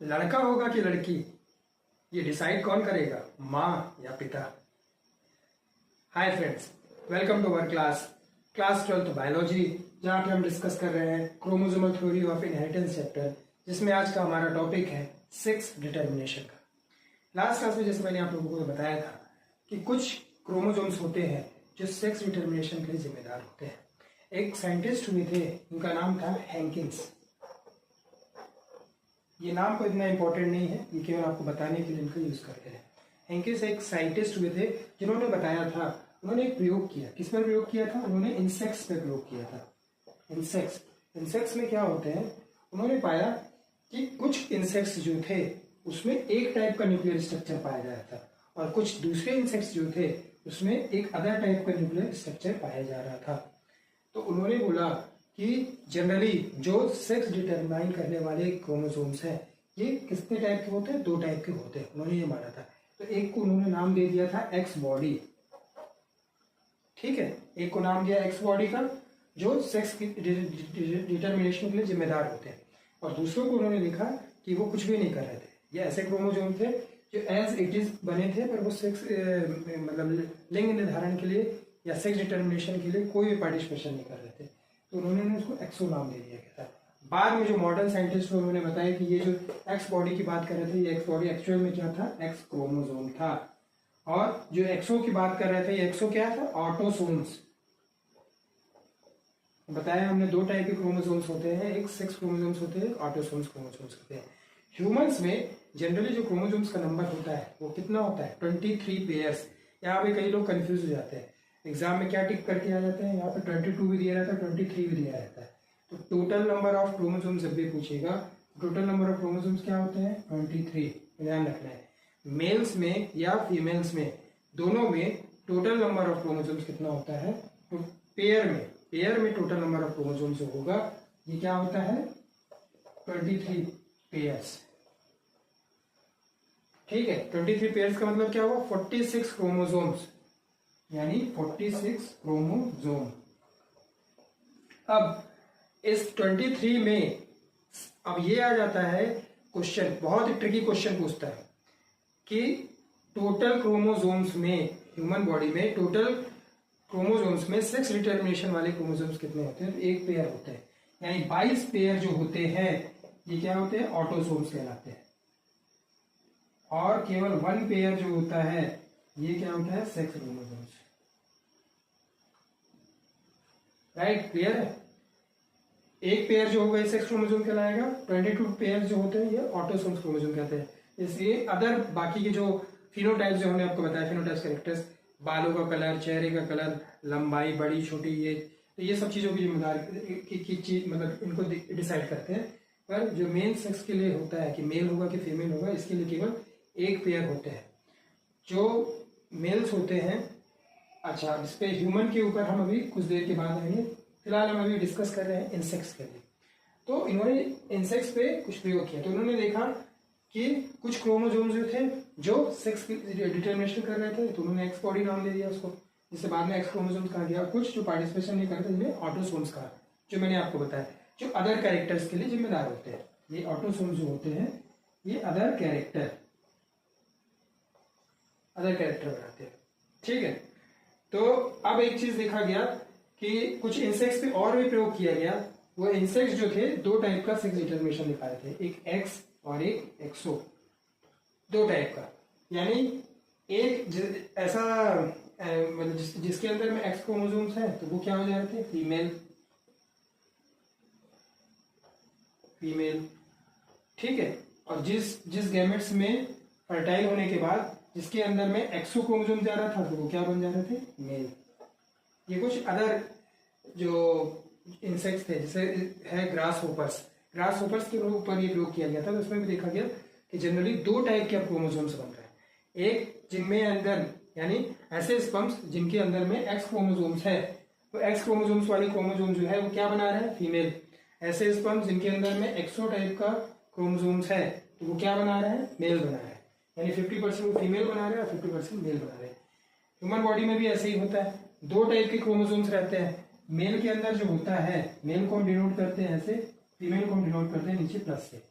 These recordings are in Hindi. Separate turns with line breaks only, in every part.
लड़का होगा कि लड़की, ये डिसाइड कौन करेगा, माँ या पिता। Hi friends, welcome to our class 12 biology, जहाँ पे हम डिस्कस कर रहे हैं chromosomal theory of inheritance chapter, जिसमें आज का हमारा टॉपिक है सेक्स डिटर्मिनेशन का। लास्ट क्लास में जैसे मैंने आप लोगों को बताया था कि कुछ क्रोमोसोम्स होते हैं जो सेक्स डिटर्मिनेशन के लिए जिम्मेदार होते हैं। एक साइंटिस्ट हुए थे, उनका नाम था हैंकिंस। ये नाम कोई इतना इंपॉर्टेंट नहीं है, ये केवल आपको बताने के लिए इनका यूज करते हैं। हैंकिंस एक साइंटिस्ट हुए थे जिन्होंने बताया था, उन्होंने एक प्रयोग किया। किस पर प्रयोग किया था? उन्होंने इंसेक्ट्स पर प्रयोग किया था। इंसेक्ट्स में क्या होते हैं, उन्होंने पाया कि कुछ इंसेक्ट्स जो थे उसमें एक टाइप का न्यूक्लियर स्ट्रक्चर पाया गया था, और कुछ दूसरे इंसेक्ट्स जो थे उसमें एक अदर टाइप का न्यूक्लियर स्ट्रक्चर पाया जा रहा था। तो उन्होंने बोला कि जनरली जो सेक्स डिटरमाइन करने वाले क्रोमोसोम्स हैं ये कितने टाइप के होते हैं? 2 टाइप के होते हैं, उन्होंने ये माना था। तो एक को उन्होंने नाम दे दिया था एक्स बॉडी, ठीक है, एक को नाम दिया एक्स बॉडी का, जो सेक्स डिटरमिनेशन के लिए जिम्मेदार होते हैं, और दूसरों को उन्होंने लिखा कि वो कुछ भी नहीं कर रहे थे। ये ऐसे क्रोमोसोम थे जो एज इट इज बने थे, पर वो सेक्स मतलब लिंग निर्धारण के लिए या सेक्स डिटर्मिनेशन के लिए कोई भी पार्टिसिपेशन नहीं कर रहे थे। तो उन्होंने उसको एक्सो नाम दे दिया गया था। बाद में जो मॉडर्न साइंटिस्ट थे उन्होंने बताया कि ये जो एक्स बॉडी की बात कर रहे थे, ये एक्स बॉडी एक्चुअल में क्या था? एक्स क्रोमोसोम था। और जो एक्सो की बात कर रहे थे, ये एक्सो क्या था? ऑटोसोम्स। बताया हमने 2 टाइप के क्रोमोसोम्स होते हैं, एक सेक्स क्रोमोसोम्स होते हैं, ऑटोसोम्स क्रोमोसोम्स होते हैं। ह्यूमंस में जनरली जो क्रोमोसोम्स का नंबर होता है वो कितना होता है? 23 पेयर्स। यहाँ पे कई लोग कंफ्यूज हो जाते हैं, एग्जाम में क्या टिक करके आ जाते हैं, यहाँ पे 22 भी दिया रहता है, 23 भी दिया रहता है। तो टोटल नंबर ऑफ क्रोमोसोम्स जब भी पूछेगा, टोटल नंबर ऑफ क्रोमोसोम्स क्या होते हैं? 23। ध्यान रखना है, मेल्स में या फीमेल्स में, दोनों में टोटल नंबर ऑफ क्रोमोसोम्स कितना होता है? तो पेयर में टोटल नंबर ऑफ क्रोमोसोम्स जो होगा ये क्या होता है? 23 पेयर्स, ठीक है। 23 पेयर्स का मतलब क्या हुआ? 46 क्रोमोसोम्स, यानी 46 क्रोमोसोम। अब इस 23 में अब ये आ जाता है क्वेश्चन, बहुत ही ट्रिकी क्वेश्चन पूछता है कि टोटल क्रोमोसोम्स में, ह्यूमन बॉडी में टोटल क्रोमोसोम्स में सेक्स डिटर्मिनेशन वाले क्रोमोसोम्स कितने होते हैं? तो 1 पेयर होते हैं, यानी 22 पेयर जो होते हैं ये क्या होते हैं? ऑटोसोम्स कहलाते हैं। और केवल 1 पेयर जो होता है ये क्या होता है? Sex chromosomes. राइट, क्लियर है? 1 पेयर जो होगा ये सेक्स क्रोमोसोम कहलाएगा, 22 पेयर जो होते हैं ये ऑटोसोम्स क्रोमोसोम कहते हैं। इसलिए अदर बाकी के जो फिनोटाइप्स जो हमने आपको बताया, फिनोटाइप्स कैरेक्टर्स, बालों का कलर, चेहरे का कलर, लंबाई, बड़ी छोटी, ये सब चीजों की जिम्मेदार की चीज, मतलब इनको डिसाइड करते हैं। पर जो मेन सेक्स के लिए होता है कि मेल होगा कि फीमेल होगा, इसके लिए केवल 1 पेयर होते हैं जो मेल्स होते हैं। अच्छा, इस पे ह्यूमन के ऊपर हम अभी कुछ देर के बाद आएंगे, फिलहाल हम अभी डिस्कस कर रहे हैं इंसेक्ट्स के लिए। तो इन्होंने इंसेक्ट्स पे कुछ प्रयोग किया, तो उन्होंने देखा कि कुछ क्रोमोसोम्स जो थे जो सेक्स की डिटर्मिनेशन कर रहे थे, तो उन्होंने एक्स बॉडी नाम दे दिया उसको, जिससे बाद में एक्स क्रोमोसोम्स कहा गया। कुछ जो पार्टिसिपेशन नहीं करते जिन्हें ऑटोसोम्स कहा, जो मैंने आपको बताया, जो अदर कैरेक्टर्स के लिए जिम्मेदार होते हैं। ये ऑटोसोम्स जो होते हैं ये अदर कैरेक्टर बनाते हैं, ठीक है। तो अब एक चीज देखा गया कि कुछ इंसेक्ट्स पे और भी प्रयोग किया गया। वो इंसेक्ट्स जो थे 2 टाइप का सेक्स डिटर्मिनेशन दिखाए थे, एक एक्स और एक एक्सो, 2 टाइप का। यानी एक ऐसा मतलब जिसके अंदर में एक्स क्रोमोसोम्स हैं तो वो क्या हो जा रहे थे? फीमेल, ठीक है। और जिस गैमेट्स में फर्टाइल होने के बाद जिसके अंदर में एक्सो क्रोमोसोम जा रहा था तो वो क्या बन जा रहे थे? मेल। ये कुछ अदर जो इंसेक्ट्स थे, जैसे है ग्रास होपर्स के ऊपर ये प्रयोग किया गया था। तो उसमें भी देखा गया कि जनरली 2 टाइप के क्रोमोसोम्स बन रहे हैं। एक जिनमें अंदर, यानी ऐसे स्पर्म्स जिनके अंदर में एक्स क्रोमोसोम्स है, तो एक्स क्रोमोसोम्स वाले क्रोमोसोम जो है वो क्या बना रहे हैं? फीमेल। ऐसे स्पर्म्स जिनके अंदर में एक्सो टाइप का क्रोमोसोम्स है तो वो क्या बना रहे हैं? मेल बना रहे हैं। यानी 50% फीमेल बना रहे हैं और 50% मेल बना रहे हैं। ह्यूमन बॉडी में भी ऐसे ही होता है, 2 टाइप के क्रोमोसोम्स रहते हैं। मेल के अंदर जो होता है, मेल को हम डिनोट करते हैं ऐसे, फीमेल को हम डिनोट करते हैं नीचे प्लस से।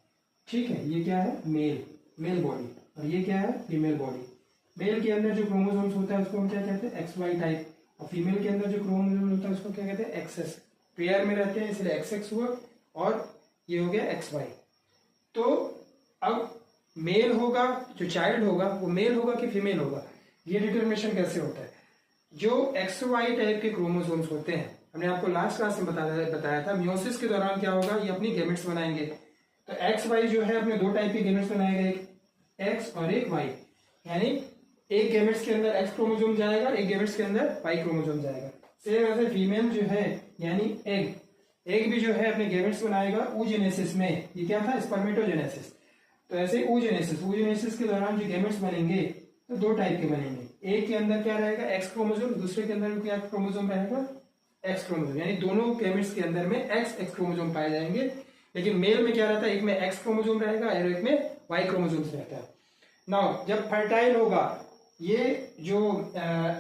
ठीक है, ये क्या है, मेल बॉडी, और ये क्या है, फीमेल बॉडी। मेल के अंदर जो क्रोमोसोम्स होता है उसको हम क्या कहते हैं, एक्स वाई टाइप, और फीमेल के अंदर जो क्रोमोसोम होता है उसको क्या कहते हैं, एक्सएस। पेयर में रहते हैं इसलिए एक्स हुआ, और ये हो गया एक्स वाई। तो अब मेल होगा, जो चाइल्ड होगा वो मेल होगा कि फीमेल होगा, ये डिटर्मिनेशन कैसे होता है। जो एक्स वाई टाइप के क्रोमोसोम्स होते हैं, हमने आपको लास्ट क्लास में बताया था, मियोसिस के दौरान क्या होगा, ये अपनी गैमेट्स बनाएंगे। तो एक्स वाई जो है अपने दो टाइप के गैमेट्स बनाएगा, एक एक्स और एक वाई, यानी एक गैमेट्स के अंदर एक्स क्रोमोसोम जाएगा, एक गैमेट्स के अंदर वाई क्रोमोसोम जाएगा। सेम ऐसे फीमेल जो है यानी एग भी जो है अपने गैमेट्स बनाएगा oogenesis में, ये क्या था, स्पर्मेटोजेनेसिस। तो ऐसे oogenesis के दौरान जो गैमेट्स बनेंगे तो दो टाइप के बनेंगे, एक के अंदर क्या रहेगा, एक्स क्रोमोसोम, दूसरे के अंदर क्या क्रोमोसोम रहेगा, एक्स क्रोमोसोम, यानी दोनों गैमेट्स के अंदर में एक्स क्रोमोसोम पाए जाएंगे। लेकिन मेल में क्या रहता है, एक में एक्स क्रोमोसोम रहेगा और एक में वाई क्रोमोसोम रहता है। नाउ जब फर्टाइल होगा, ये जो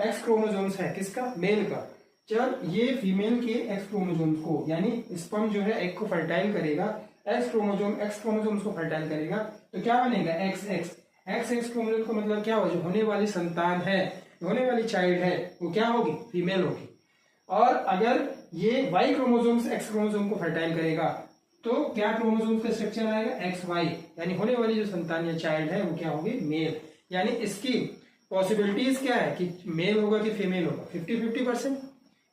एक्स क्रोमोसोम्स है किसका, मेल का, जब ये फीमेल के एक्स क्रोमोसोम्स को, यानी स्पर्म जो है एग को फर्टाइल करेगा, एक्स क्रोमोसोम्स को फर्टाइल करेगा, तो क्या बनेगा, एक्स क्रोमोसोम का मतलब क्या हो, जो होने वाली संतान है, होने वाली चाइल्ड है, वो क्या होगी, फीमेल होगी। और अगर ये वाई क्रोमोसोम्स एक्स क्रोमोसोम को फर्टाइल करेगा तो क्या क्रोमोसोम्स का स्ट्रक्चर आएगा, एक्स वाई, यानी होने वाली जो संतान या चाइल्ड है वो क्या होगी, मेल। यानी इसकी पॉसिबिलिटीज क्या है कि मेल होगा कि फीमेल होगा, 50-50%।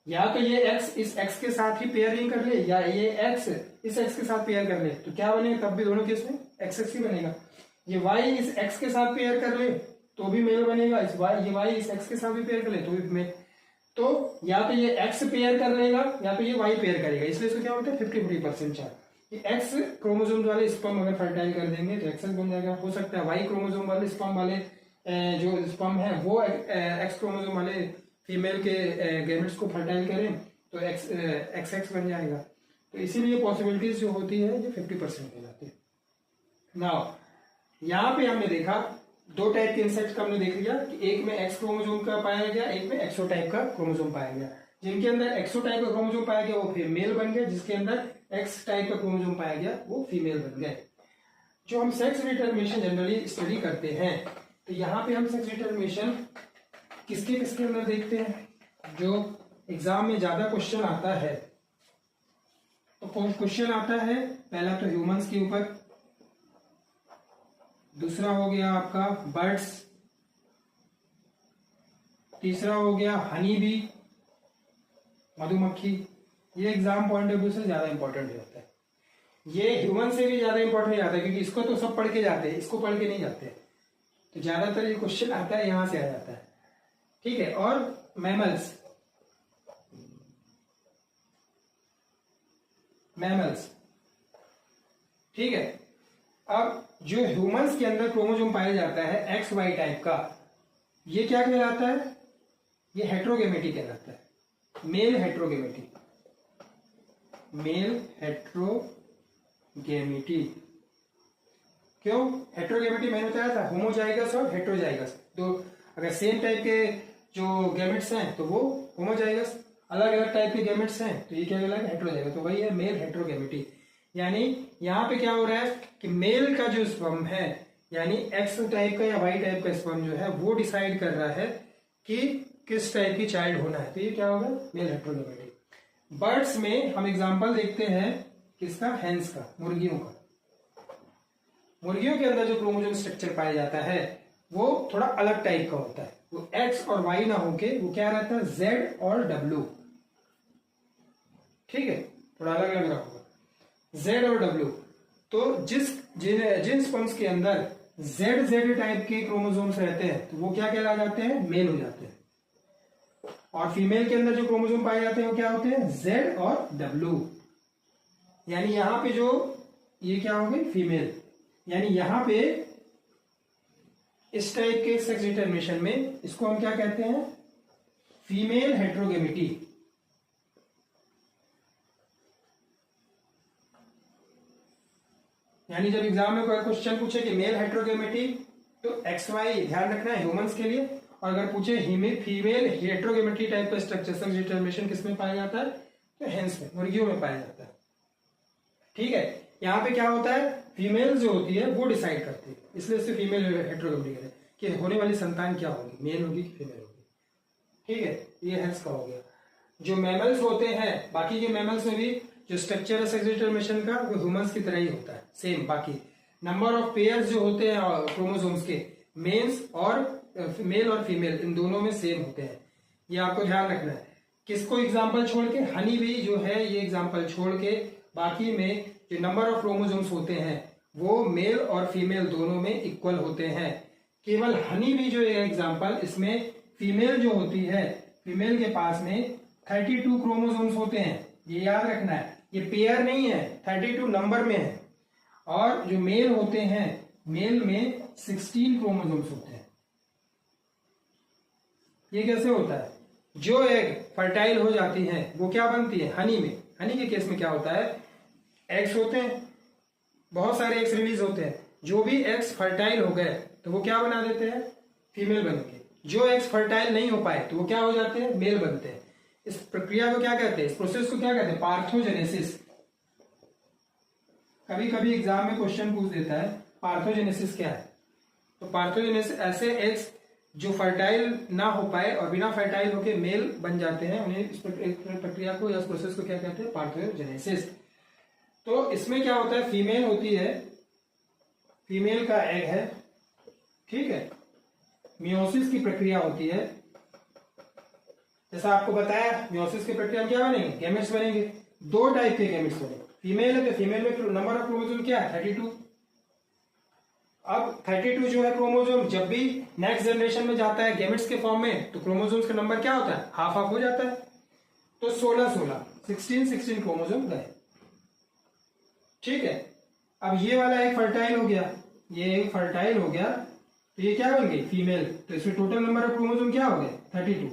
या तो ये एक्स इस एक्स के साथ ही पेयरिंग कर ले, या ये एक्स इस एक्स के साथ पेयर कर ले, तो क्या बनेगा, तब भी दोनों केस में एक्स ही बनेगा। ये वाई इस एक्स के साथ पेयर कर ले तो भी मेल बनेगा, ये वाई इस एक्स के साथ भी पेयर कर ले तो भी मेल। तो या तो ये एक्स पेयर कर लेगा या तो ये वाई पेयर करेगा, इसलिए इसको क्या होता है, 50-50% चांस। एक्स क्रोमोसोम वाले स्पर्म अगर फर्टाइल कर देंगे तो एक्सेस बन जाएगा। हो सकता है वाई क्रोमोसोम वाले स्पर्म वाले जो स्पर्म है वो एक्स क्रोमोसोम वाले फीमेल के गैमेट्स को फर्टाइल करें तो एक्स बन जाएगा। तो इसीलिए पॉसिबिलिटीज जो होती है ये 50% हो जाती है। नाउ यहाँ पे हमने देखा दो टाइप के इंसेक्ट का हमने देख लिया कि एक में एक्स क्रोमोसोम का पाया गया, एक में एक्सो टाइप का क्रोमोसोम पाया गया। जिनके अंदर एक्सो टाइप का क्रोमोसोम पाया गया वो फिर मेल बन गया, जिसके अंदर एक्स टाइप का क्रोमोसोम पाया गया वो फीमेल बन गए। जो हम सेक्स डिटर्मिनेशन जनरली स्टडी करते हैं तो यहाँ पे हम सेक्स डिटर्मिनेशन किसके किसके अंदर देखते हैं, जो एग्जाम में ज्यादा क्वेश्चन आता है। तो क्वेश्चन आता है पहला तो ह्यूमंस के ऊपर, दूसरा हो गया आपका बर्ड्स, तीसरा हो गया हनी बी, मधुमक्खी। ये एग्जाम पॉइंट ऑफ व्यू से ज्यादा इंपॉर्टेंट हो जाता है। ये ह्यूमन से भी ज्यादा इंपॉर्टेंट हो जाता है क्योंकि इसको तो सब पढ़ के जाते हैं, इसको पढ़ के नहीं जाते। तो ज्यादातर ये क्वेश्चन आता है यहां से आ जाता है, ठीक है। और मैमल्स, ठीक है। अब जो ह्यूमंस के अंदर क्रोमोसोम पाया जाता है एक्स वाई टाइप का, ये क्या कहलाता है, ये हेट्रोगेमेटी कहलाता है, मेल हेट्रोगेमेटी, मेल हेट्रोगेमेटी। क्यों हेट्रोगेमेटी, मैंने बताया था होमोजाइगस और हेट्रोजाइगस, दो अगर सेम टाइप के जो गैमेट्स हैं तो वो होमोजाइगस, अलग अलग टाइप के गैमेट्स हैं तो ये क्या कहलाएगा, हेट्रोजाइगस। तो वही है मेल हेट्रोगेमेटी। यानी यहाँ पे क्या हो रहा है कि मेल का जो स्पर्म है यानी एक्स टाइप का या वाई टाइप का स्पर्म जो है वो डिसाइड कर रहा है कि किस टाइप की चाइल्ड होना है, तो ये क्या होगा, मेल हेट्रोगेमेटी। बर्ड्स में हम एग्जांपल देखते हैं किसका, हेंस का, मुर्गियों का। मुर्गियों के अंदर जो क्रोमोसोम स्ट्रक्चर पाया जाता है वो थोड़ा अलग टाइप का होता है, वो एक्स और वाई ना होके वो क्या रहता है, जेड और डब्ल्यू, ठीक है, थोड़ा अलग अलग होगा जेड और डब्ल्यू। तो जिन स्पर्म्स के अंदर जेड टाइप के क्रोमोसोम्स रहते हैं तो वो क्या कहला जाते हैं, मेल हो जाते हैं। और फीमेल के अंदर जो क्रोमोसोम पाए जाते हैं वो क्या होते हैं, जेड और डब्ल्यू। यानी यहां पे जो ये क्या हो गई, फीमेल। यानी यहां पे इस टाइप के सेक्स डिटर्मिनेशन में इसको हम क्या कहते हैं, फीमेल हेट्रोगेमिटी। यानी जब एग्जाम में कोई क्वेश्चन पूछे कि मेल हेट्रोगेमिटी तो एक्स वाई ध्यान रखना है ह्यूमंस के लिए, और अगर पूछे फीमेल हेट्रोगेमिटी टाइप का स्ट्रक्चर सेक्स डिटर्मिनेशन किसमें पाया जाता है, तो हेंस में, मुर्गियों में पाया जाता है, ठीक है। यहाँ पे क्या होता है, फीमेल जो होती है वो डिसाइड करती है, इसलिए इससे फीमेल हेटेरोगेमिटी कहते हैं कि होने वाली संतान क्या होगी, मेल होगी कि फीमेल होगी। ठीक है, ये है इसका हो गया। जो मैमल्स होते हैं, बाकी के मैमल्स में भी जो स्ट्रक्चर है सेक्स डिटरमिनेशन का वो ह्यूमंस की तरह ही होता है, सेम। बाकी नंबर ऑफ पेयर्स जो होते हैं क्रोमोसोम्स के, मेल्स और मेल और फीमेल इन दोनों में सेम होते हैं, ये आपको ध्यान रखना है। किसको एग्जाम्पल छोड़ के, हनी भी जो है ये एग्जाम्पल छोड़ के बाकी में जो नंबर ऑफ क्रोमोसोम्स होते हैं वो मेल और फीमेल दोनों में इक्वल होते हैं। केवल हनी भी जो है एग्जाम्पल, इसमें फीमेल जो होती है, फीमेल के पास में 32 क्रोमोसोम्स होते हैं, ये याद रखना है, ये पेयर नहीं है, 32 नंबर में है। और जो मेल होते हैं, मेल में 16 क्रोमोसोम्स होते हैं। ये कैसे होता है, जो एग फर्टाइल हो जाती है वो क्या बनती है, हनी में। हनी के केस में क्या होता है, एग्स होते हैं, बहुत सारे एग्स रिलीज होते हैं, जो भी एग्स फर्टाइल हो गए तो वो क्या बना देते हैं, फीमेल बन के। जो एग्स फर्टाइल नहीं हो पाए तो वो क्या हो जाते हैं, मेल बनते हैं। इस प्रक्रिया को क्या कहते हैं, इस प्रोसेस को क्या कहते हैं, पार्थोजेनेसिस। कभी कभी एग्जाम में क्वेश्चन पूछ देता है पार्थोजेनेसिस क्या है। तो पार्थोजेनेसिस ऐसे एग्स जो फर्टाइल ना हो पाए और बिना फर्टाइल होके मेल बन जाते हैं, उन्हें इस प्रक्रिया को या इस प्रोसेस को क्या कहते हैं, पार्थोजेनेसिस। तो इसमें क्या होता है, फीमेल होती है, फीमेल का एग है, ठीक है, मियोसिस की प्रक्रिया होती है। जैसा आपको बताया मियोसिस की प्रक्रिया में क्या बनेंगे, गैमेट्स बनेंगे। दो टाइप के गैमेट्स बनेंगे, फीमेल है तो फीमेल में नंबर ऑफ क्रोमोसोम क्या है, 32। अब 32 जो है क्रोमोसोम, जब भी नेक्स्ट जनरेशन में जाता है गैमेट्स के फॉर्म में तो क्रोमोसोम्स का नंबर क्या होता है, हाफ हाफ हो जाता है। तो 16 क्रोमोसोम गए। ठीक है, अब ये वाला एक फर्टाइल हो गया, ये एक फर्टाइल हो गया, तो ये क्या बन गई, फीमेल। तो इसमें टोटल नंबर ऑफ क्रोमोसोम क्या हो गए, 32।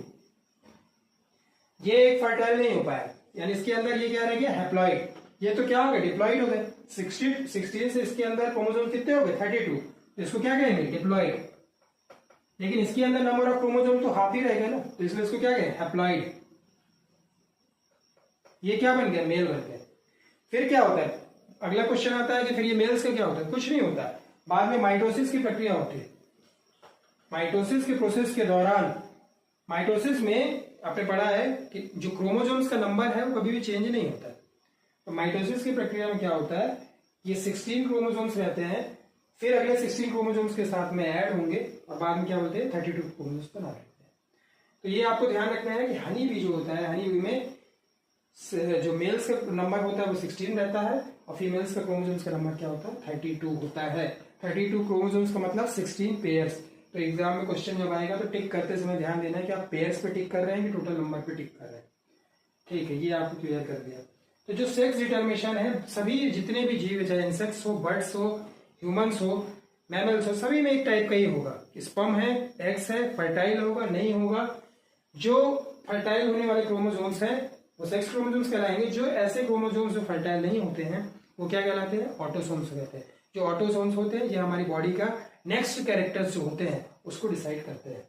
ये एक फर्टाइल नहीं हो पाया, यानी इसके अंदर ये क्या रह गया, हैप्लॉइड। ये तो क्या हो गया, डिप्लॉइड हो गए। 16 से इसके अंदर क्रोमोसोम कितने हो गए, 32। तो इसको क्या कहेंगे, डिप्लॉइड। लेकिन इसके अंदर नंबर ऑफ क्रोमोसोम तो हाफ ही रहेगा ना, तो इसलिए इसको क्या कहें, हैप्लॉइड। ये क्या बन गया, मेल बन गया। फिर क्या होता है, अगला क्वेश्चन आता है कि फिर ये मेल्स का क्या होता है, कुछ नहीं होता है। बाद में माइटोसिस की प्रक्रिया होती है। माइटोसिस के प्रोसेस के दौरान, माइटोसिस में आपने पढ़ा है कि जो क्रोमोसोम्स का नंबर है वो कभी भी चेंज नहीं होता है। तो माइटोसिस की प्रक्रिया में क्या होता है, ये 16 क्रोमोसोम्स रहते हैं, फिर अगले 16 क्रोमोसोम्स के साथ में ऐड होंगे और बाद में क्या बोलते हैं, 32 क्रोमोसोम्स बना लेते हैं। तो ये आपको ध्यान रखना है कि हनी बी जो होता है, हनी बी में जो मेल्स का नंबर होता है वो 16 रहता है और फीमेल्स का क्रोमोसोम्स का नंबर क्या होता है, 32 होता है। 32 क्रोमोसोम्स का मतलब 16 पेयर्स। तो एग्जाम में क्वेश्चन जब आएगा तो टिक करते समय ध्यान देना है कि आप पेयर्स पे टिक कर रहे हैं कि टोटल नंबर पे टिक कर रहे हैं। ठीक है, ये आपको क्लियर कर दिया। तो जो सेक्स डिटर्मिनेशन है, सभी जितने भी जीव, चाहे इंसेक्ट्स हो, बर्ड्स हो, ह्यूमंस हो, मैमल्स हो, सभी में एक टाइप का ही होगा। स्पर्म है, एग्स है, फर्टाइल होगा, नहीं होगा। जो फर्टाइल होने वाले क्रोमोसोम्स हैं वो सेक्स क्रोमोसोम्स कहलाएंगे। जो ऐसे क्रोमोसोम्स जो फर्टाइल नहीं होते हैं वो क्या कहलाते हैं, ऑटोसोम्स कहते हैं। जो ऑटोसोम्स होते हैं ये हमारी बॉडी का नेक्स्ट कैरेक्टर्स जो होते हैं उसको डिसाइड करते हैं।